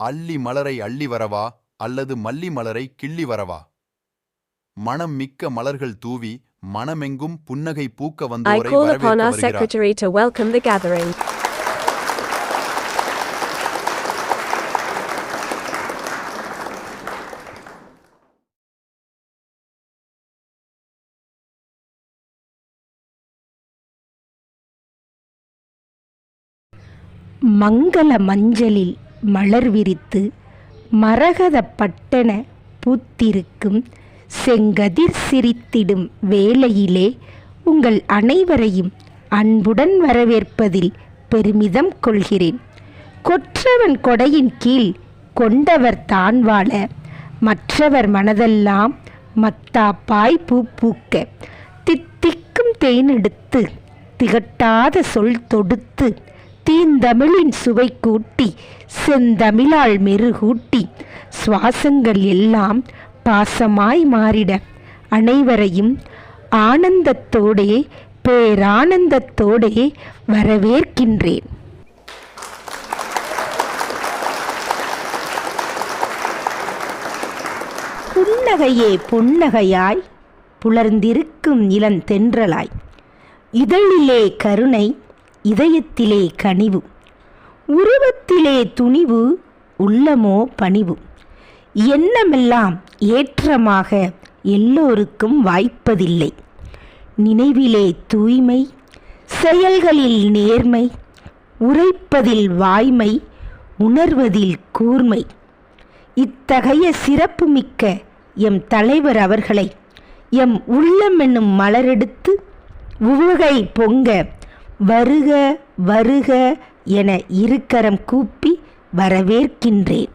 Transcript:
அல்லி மலரை அள்ளி வரவா அல்லது மல்லி மலரை கிள்ளி வரவா? மனம் மிக்க மலர்கள் தூவி மனமெங்கும் புன்னகை பூக்க I வந்தோரை call upon வரவேற்க our வருகிறார். secretary to welcome the gathering. மங்கள மஞ்சளில் மலர் விரித்து மரகத பட்டன பூத்திருக்கும் செங்கதிர் சிரித்திடும் வேளையிலே உங்கள் அனைவரையும் அன்புடன் வரவேற்பதில் பெருமிதம் கொள்கிறேன். கொற்றவன் கொடையின் கீழ் கொண்டவர் தான் வாழ மற்றவர் மனதெல்லாம் மத்தாப்பாய் பூ பூக்க தித்திக்கும் தேனெடுத்து திகட்டாத சொல் தொடுத்து தீந்தமிழின் சுவை கூட்டி செந்தமிழால் மெருகூட்டி சுவாசங்கள் எல்லாம் பாசமாய் மாறிட அனைவரையும் ஆனந்தத்தோடே பேரானந்தத்தோடே வரவேற்கின்றேன். புன்னகையே புன்னகையாய் புலர்ந்திருக்கும் இளந்தென்றலாய் இதழிலே கருணை இதயத்திலே கனிவு உருவத்திலே துணிவு உள்ளமோ பணிவு எண்ணமெல்லாம் ஏற்றமாக எல்லோருக்கும் வாய்ப்பதில்லை. நினைவிலே தூய்மை செயல்களில் நேர்மை உரைப்பதில் வாய்மை உணர்வதில் கூர்மை இத்தகைய சிறப்புமிக்க எம் தலைவர் அவர்களை எம் உள்ளம் என்னும் மலரெடுத்து உவகை பொங்க வருக வருக என இருக்கரம் கூப்பி வரவேற்கின்றேன்.